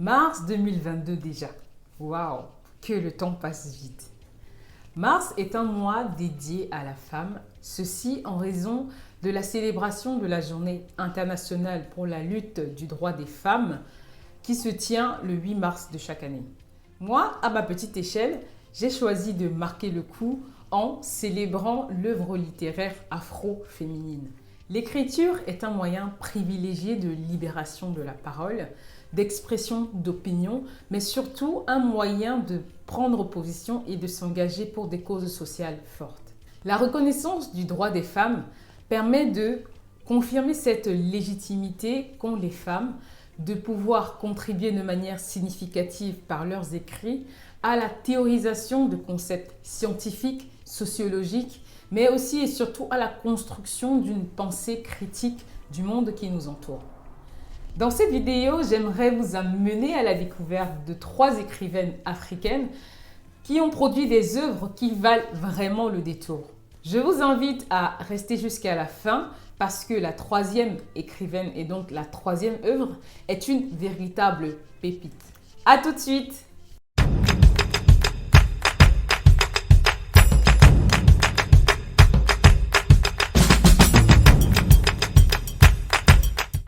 Mars 2022 déjà. Waouh, que le temps passe vite. Mars est un mois dédié à la femme, ceci en raison de la célébration de la Journée internationale pour la lutte du droit des femmes qui se tient le 8 mars de chaque année. Moi, à ma petite échelle, j'ai choisi de marquer le coup en célébrant l'œuvre littéraire afro-féminine. L'écriture est un moyen privilégié de libération de la parole, d'expression d'opinion, mais surtout un moyen de prendre position et de s'engager pour des causes sociales fortes. La reconnaissance du droit des femmes permet de confirmer cette légitimité qu'ont les femmes de pouvoir contribuer de manière significative par leurs écrits à la théorisation de concepts scientifiques, sociologiques, mais aussi et surtout à la construction d'une pensée critique du monde qui nous entoure. Dans cette vidéo, j'aimerais vous amener à la découverte de 3 écrivaines africaines qui ont produit des œuvres qui valent vraiment le détour. Je vous invite à rester jusqu'à la fin parce que la 3e écrivaine et donc la 3e œuvre est une véritable pépite. À tout de suite!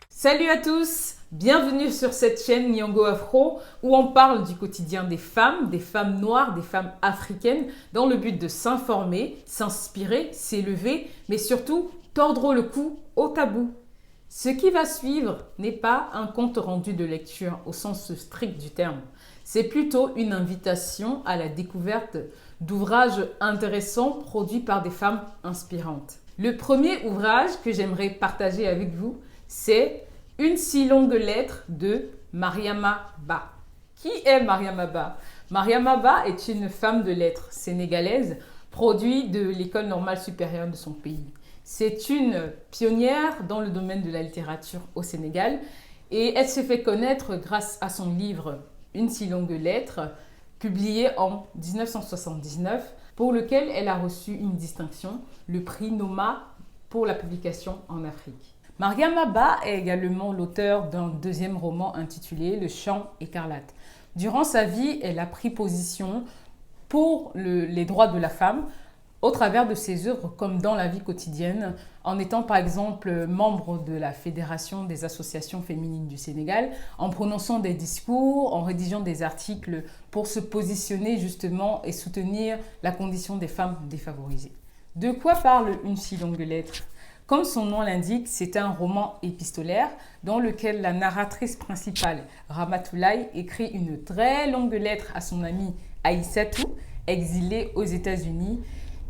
Salut à tous, bienvenue sur cette chaîne Nyongo Afro où on parle du quotidien des femmes noires, des femmes africaines dans le but de s'informer, s'inspirer, s'élever, mais surtout tordre le cou au tabou. Ce qui va suivre n'est pas un compte rendu de lecture au sens strict du terme. C'est plutôt une invitation à la découverte d'ouvrages intéressants produits par des femmes inspirantes. Le premier ouvrage que j'aimerais partager avec vous, c'est Une si longue lettre de Mariama Ba. Qui est Mariama Ba? Mariama Ba est une femme de lettres sénégalaise produite de l'École normale supérieure de son pays. C'est une pionnière dans le domaine de la littérature au Sénégal et elle s'est fait connaître grâce à son livre Une si longue lettre, publié en 1979, pour lequel elle a reçu une distinction, le prix Noma pour la publication en Afrique. Mariama Ba est également l'auteur d'un 2e roman intitulé Le Chant écarlate. Durant sa vie, elle a pris position pour les droits de la femme au travers de ses œuvres comme dans la vie quotidienne, en étant par exemple membre de la Fédération des associations féminines du Sénégal, en prononçant des discours, en rédigeant des articles pour se positionner justement et soutenir la condition des femmes défavorisées. De quoi parle Une si longue lettre ? Comme son nom l'indique, c'est un roman épistolaire dans lequel la narratrice principale, Ramatoulaye, écrit une très longue lettre à son amie Aïssatou, exilée aux États-Unis.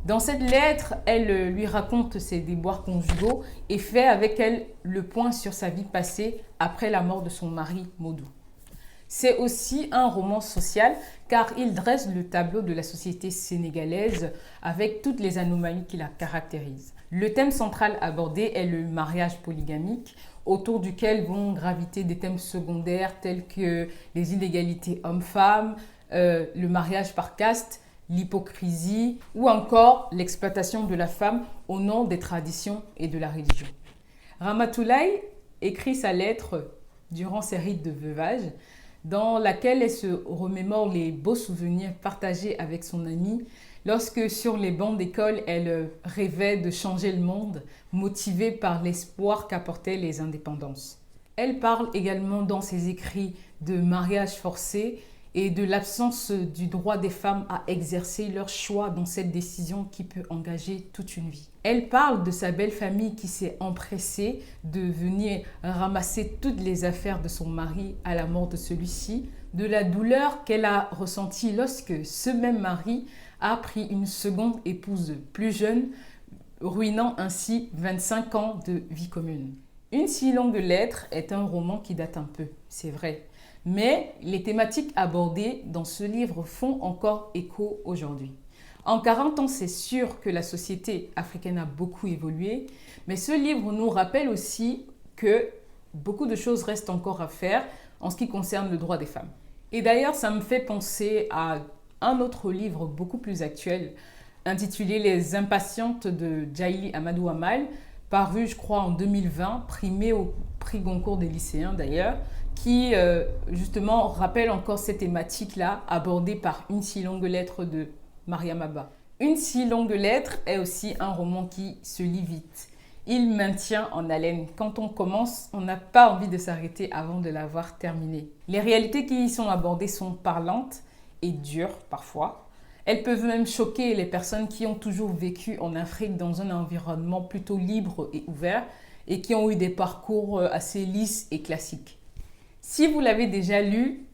Dans cette lettre, elle lui raconte ses déboires conjugaux et fait avec elle le point sur sa vie passée après la mort de son mari Modou. C'est aussi un roman social car il dresse le tableau de la société sénégalaise avec toutes les anomalies qui la caractérisent. Le thème central abordé est le mariage polygamique, autour duquel vont graviter des thèmes secondaires tels que les inégalités hommes-femmes, le mariage par caste, l'hypocrisie ou encore l'exploitation de la femme au nom des traditions et de la religion. Ramatoulaye écrit sa lettre durant ses rites de veuvage, dans laquelle elle se remémore les beaux souvenirs partagés avec son amie lorsque sur les bancs d'école, elle rêvait de changer le monde, motivée par l'espoir qu'apportaient les indépendances. Elle parle également dans ses écrits de mariage forcé et de l'absence du droit des femmes à exercer leur choix dans cette décision qui peut engager toute une vie. Elle parle de sa belle famille qui s'est empressée de venir ramasser toutes les affaires de son mari à la mort de celui-ci, de la douleur qu'elle a ressentie lorsque ce même mari a pris une seconde épouse plus jeune, ruinant ainsi 25 ans de vie commune. Une si longue lettre est un roman qui date un peu, c'est vrai. Mais les thématiques abordées dans ce livre font encore écho aujourd'hui. En 40 ans, c'est sûr que la société africaine a beaucoup évolué, mais ce livre nous rappelle aussi que beaucoup de choses restent encore à faire en ce qui concerne le droit des femmes. Et d'ailleurs, ça me fait penser à un autre livre beaucoup plus actuel, intitulé Les Impatientes de Djaïli Amadou Amal, paru, je crois, en 2020, primé au prix Goncourt des lycéens d'ailleurs, qui justement rappelle encore cette thématique-là abordée par Une si longue lettre de Mariama Baba. Une si longue lettre est aussi un roman qui se lit vite. Il maintient en haleine. Quand on commence, on n'a pas envie de s'arrêter avant de l'avoir terminé. Les réalités qui y sont abordées sont parlantes et dures parfois. Elles peuvent même choquer les personnes qui ont toujours vécu en Afrique dans un environnement plutôt libre et ouvert et qui ont eu des parcours assez lisses et classiques. Si vous l'avez déjà lu,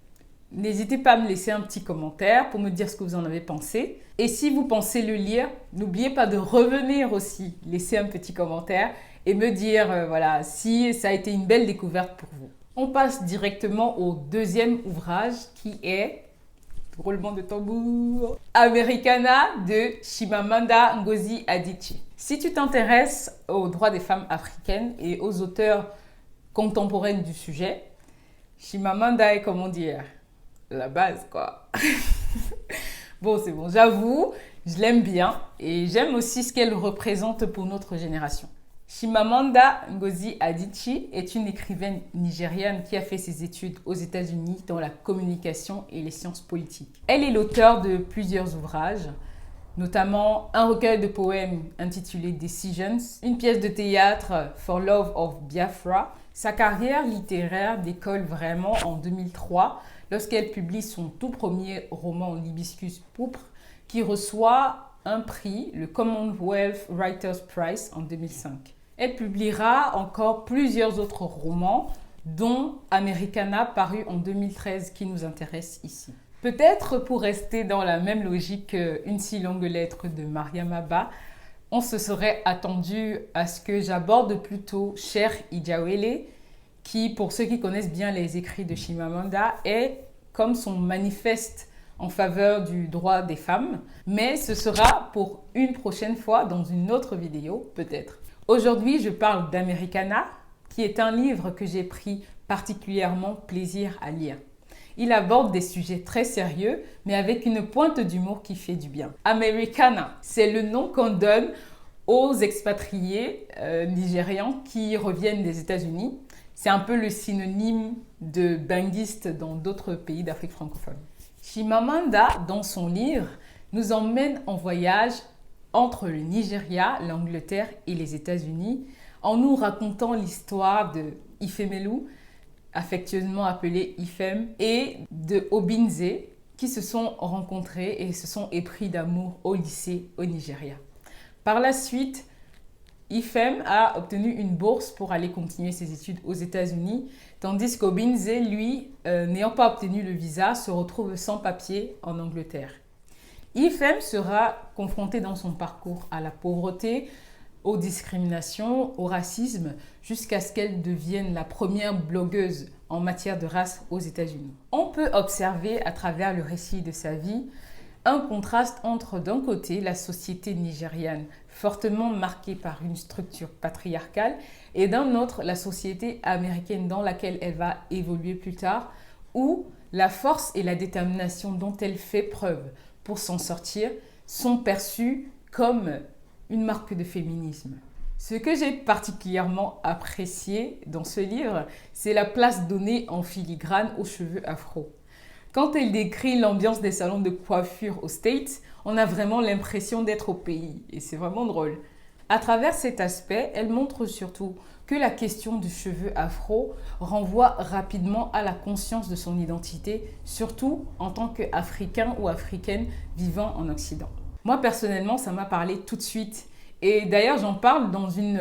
n'hésitez pas à me laisser un petit commentaire pour me dire ce que vous en avez pensé. Et si vous pensez le lire, n'oubliez pas de revenir aussi, laisser un petit commentaire et me dire voilà, si ça a été une belle découverte pour vous. On passe directement au deuxième ouvrage qui est, roulement de tambour, Americana de Chimamanda Ngozi Adichie. Si tu t'intéresses aux droits des femmes africaines et aux auteurs contemporaines du sujet, Chimamanda est, comment dire, la base, quoi. Bon, c'est bon, j'avoue, je l'aime bien et j'aime aussi ce qu'elle représente pour notre génération. Chimamanda Ngozi Adichie est une écrivaine nigériane qui a fait ses études aux États-Unis dans la communication et les sciences politiques. Elle est l'auteure de plusieurs ouvrages, notamment un recueil de poèmes intitulé Decisions, une pièce de théâtre For Love of Biafra. Sa carrière littéraire décolle vraiment en 2003 lorsqu'elle publie son tout premier roman L'Hibiscus pourpre qui reçoit un prix, le Commonwealth Writers' Prize en 2005. Elle publiera encore plusieurs autres romans, dont Americana paru en 2013 qui nous intéresse ici. Peut-être pour rester dans la même logique qu'Une si longue lettre de Mariama Baba, on se serait attendu à ce que j'aborde plutôt Cher Idiawele, qui, pour ceux qui connaissent bien les écrits de Chimamanda, est comme son manifeste en faveur du droit des femmes. Mais ce sera pour une prochaine fois dans une autre vidéo, peut-être. Aujourd'hui, je parle d'Americana, qui est un livre que j'ai pris particulièrement plaisir à lire. Il aborde des sujets très sérieux, mais avec une pointe d'humour qui fait du bien. Americana, c'est le nom qu'on donne aux expatriés nigérians qui reviennent des États-Unis. C'est un peu le synonyme de banguiste dans d'autres pays d'Afrique francophone. Chimamanda, dans son livre, nous emmène en voyage entre le Nigeria, l'Angleterre et les États-Unis en nous racontant l'histoire de Ifemelu, affectueusement appelé Ifem, et de Obinze, qui se sont rencontrés et se sont épris d'amour au lycée au Nigeria. Par la suite, Ifem a obtenu une bourse pour aller continuer ses études aux États-Unis, tandis qu'Obinze, lui, n'ayant pas obtenu le visa, se retrouve sans papier en Angleterre. Ifem sera confronté dans son parcours à la pauvreté, aux discriminations, au racisme, jusqu'à ce qu'elle devienne la première blogueuse en matière de race aux États-Unis. On peut observer à travers le récit de sa vie un contraste entre, d'un côté, la société nigériane, fortement marquée par une structure patriarcale, et d'un autre, la société américaine dans laquelle elle va évoluer plus tard, où la force et la détermination dont elle fait preuve pour s'en sortir sont perçues comme une marque de féminisme. Ce que j'ai particulièrement apprécié dans ce livre, c'est la place donnée en filigrane aux cheveux afro. Quand elle décrit l'ambiance des salons de coiffure aux States, on a vraiment l'impression d'être au pays et c'est vraiment drôle. À travers cet aspect, elle montre surtout que la question du cheveu afro renvoie rapidement à la conscience de son identité, surtout en tant qu'Africain ou Africaine vivant en Occident. Moi, personnellement, ça m'a parlé tout de suite. Et d'ailleurs, j'en parle dans une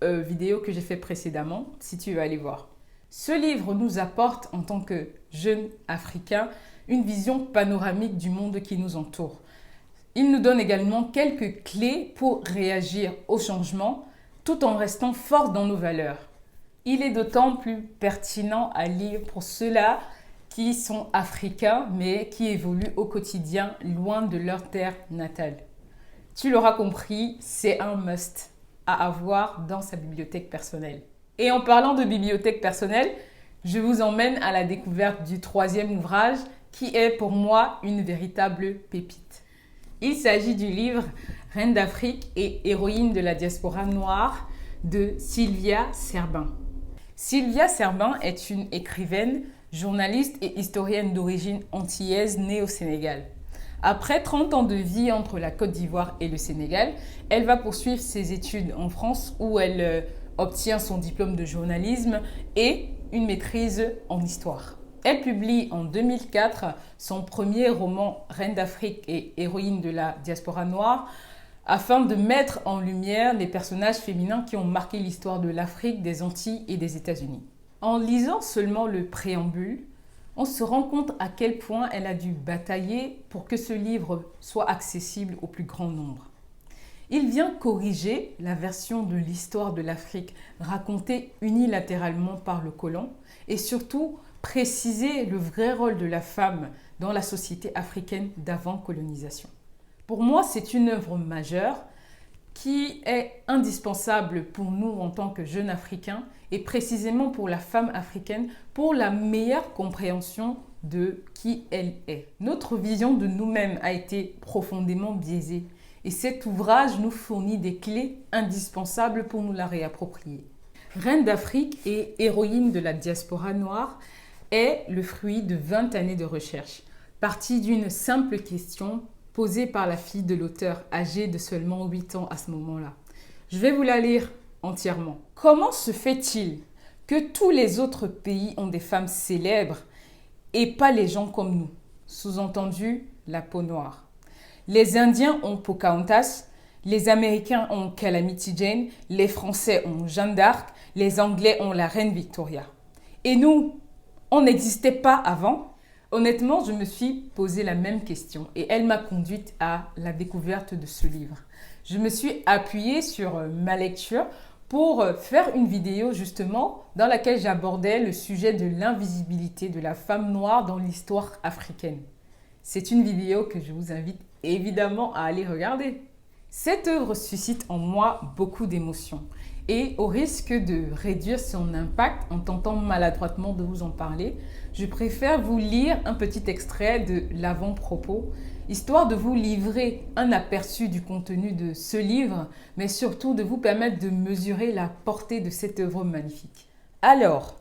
vidéo que j'ai faite précédemment, si tu veux aller voir. Ce livre nous apporte, en tant que jeunes Africains, une vision panoramique du monde qui nous entoure. Il nous donne également quelques clés pour réagir au changement, tout en restant fort dans nos valeurs. Il est d'autant plus pertinent à lire pour ceux-là qui sont africains, mais qui évoluent au quotidien loin de leur terre natale. Tu l'auras compris, c'est un must à avoir dans sa bibliothèque personnelle. Et en parlant de bibliothèque personnelle, je vous emmène à la découverte du troisième ouvrage qui est pour moi une véritable pépite. Il s'agit du livre Reine d'Afrique et héroïne de la diaspora noire de Sylvia Cerbin. Sylvia Cerbin est une écrivaine, journaliste et historienne d'origine antillaise née au Sénégal. Après 30 ans de vie entre la Côte d'Ivoire et le Sénégal, elle va poursuivre ses études en France où elle obtient son diplôme de journalisme et une maîtrise en histoire. Elle publie en 2004 son premier roman Reine d'Afrique et héroïne de la diaspora noire afin de mettre en lumière les personnages féminins qui ont marqué l'histoire de l'Afrique, des Antilles et des États-Unis. En lisant seulement le préambule, on se rend compte à quel point elle a dû batailler pour que ce livre soit accessible au plus grand nombre. Il vient corriger la version de l'histoire de l'Afrique racontée unilatéralement par le colon et surtout préciser le vrai rôle de la femme dans la société africaine d'avant-colonisation. Pour moi, c'est une œuvre majeure qui est indispensable pour nous en tant que jeunes Africains et précisément pour la femme africaine pour la meilleure compréhension de qui elle est. Notre vision de nous-mêmes a été profondément biaisée et cet ouvrage nous fournit des clés indispensables pour nous la réapproprier. Reine d'Afrique et héroïne de la diaspora noire est le fruit de 20 années de recherche, partie d'une simple question posée par la fille de l'auteur, âgée de seulement 8 ans à ce moment-là. Je vais vous la lire entièrement. Comment se fait-il que tous les autres pays ont des femmes célèbres et pas les gens comme nous? Sous-entendu, la peau noire. Les Indiens ont Pocahontas, les Américains ont Calamity Jane, les Français ont Jeanne d'Arc, les Anglais ont la reine Victoria. Et nous, on n'existait pas avant? Honnêtement, je me suis posé la même question et elle m'a conduite à la découverte de ce livre. Je me suis appuyée sur ma lecture pour faire une vidéo justement dans laquelle j'abordais le sujet de l'invisibilité de la femme noire dans l'histoire africaine. C'est une vidéo que je vous invite évidemment à aller regarder. Cette œuvre suscite en moi beaucoup d'émotions et au risque de réduire son impact en tentant maladroitement de vous en parler, je préfère vous lire un petit extrait de l'avant-propos, histoire de vous livrer un aperçu du contenu de ce livre, mais surtout de vous permettre de mesurer la portée de cette œuvre magnifique. Alors,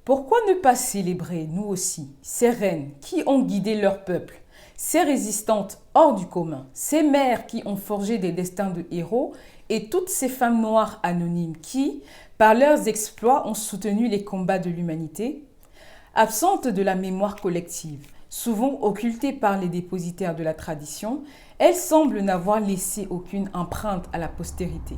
pourquoi ne pas célébrer, nous aussi, ces reines qui ont guidé leur peuple, ces résistantes hors du commun, ces mères qui ont forgé des destins de héros et toutes ces femmes noires anonymes qui, par leurs exploits, ont soutenu les combats de l'humanité? Absentes de la mémoire collective, souvent occultées par les dépositaires de la tradition, elles semblent n'avoir laissé aucune empreinte à la postérité.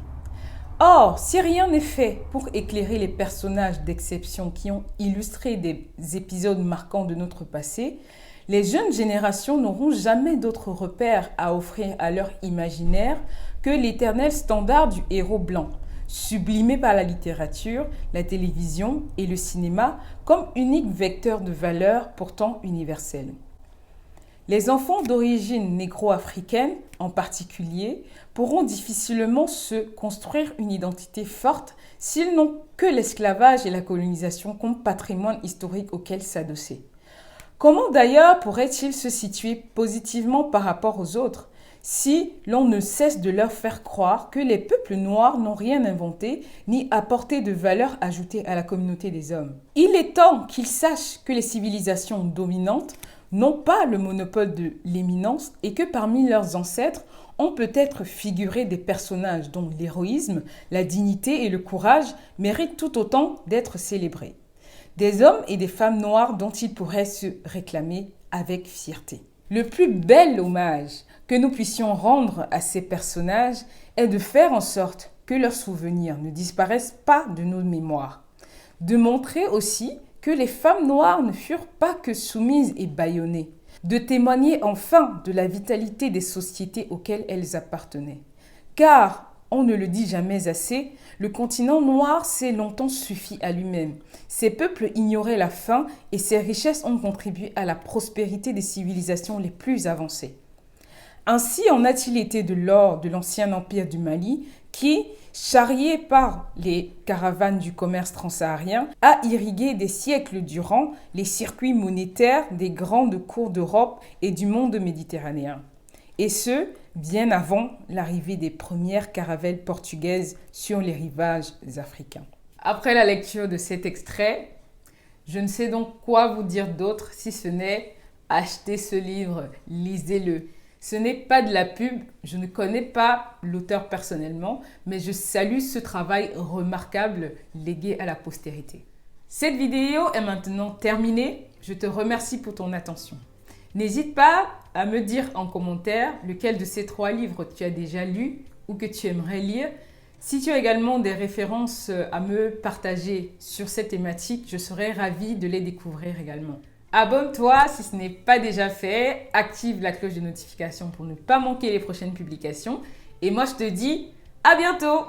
Or, si rien n'est fait pour éclairer les personnages d'exception qui ont illustré des épisodes marquants de notre passé, les jeunes générations n'auront jamais d'autres repères à offrir à leur imaginaire que l'éternel standard du héros blanc, sublimé par la littérature, la télévision et le cinéma comme unique vecteur de valeurs pourtant universelles. Les enfants d'origine négro-africaine, en particulier, pourront difficilement se construire une identité forte s'ils n'ont que l'esclavage et la colonisation comme patrimoine historique auquel s'adosser. Comment d'ailleurs pourraient-ils se situer positivement par rapport aux autres si l'on ne cesse de leur faire croire que les peuples noirs n'ont rien inventé ni apporté de valeur ajoutée à la communauté des hommes? Il est temps qu'ils sachent que les civilisations dominantes n'ont pas le monopole de l'éminence et que parmi leurs ancêtres, on peut être figuré des personnages dont l'héroïsme, la dignité et le courage méritent tout autant d'être célébrés. Des hommes et des femmes noires dont ils pourraient se réclamer avec fierté. Le plus bel hommage que nous puissions rendre à ces personnages est de faire en sorte que leurs souvenirs ne disparaissent pas de nos mémoires. De montrer aussi que les femmes noires ne furent pas que soumises et bâillonnées. De témoigner enfin de la vitalité des sociétés auxquelles elles appartenaient. Car, on ne le dit jamais assez, le continent noir s'est longtemps suffi à lui-même. Ces peuples ignoraient la faim et ces richesses ont contribué à la prospérité des civilisations les plus avancées. Ainsi en a-t-il été de l'or de l'ancien empire du Mali qui, charrié par les caravanes du commerce transsaharien, a irrigué des siècles durant les circuits monétaires des grandes cours d'Europe et du monde méditerranéen. Et ce, bien avant l'arrivée des premières caravelles portugaises sur les rivages africains. Après la lecture de cet extrait, je ne sais donc quoi vous dire d'autre si ce n'est achetez ce livre, lisez-le. Ce n'est pas de la pub, je ne connais pas l'auteur personnellement, mais je salue ce travail remarquable légué à la postérité. Cette vidéo est maintenant terminée. Je te remercie pour ton attention. N'hésite pas à me dire en commentaire lequel de ces 3 livres tu as déjà lu ou que tu aimerais lire. Si tu as également des références à me partager sur cette thématique, je serais ravie de les découvrir également. Abonne-toi si ce n'est pas déjà fait, active la cloche de notification pour ne pas manquer les prochaines publications. Et moi, je te dis à bientôt!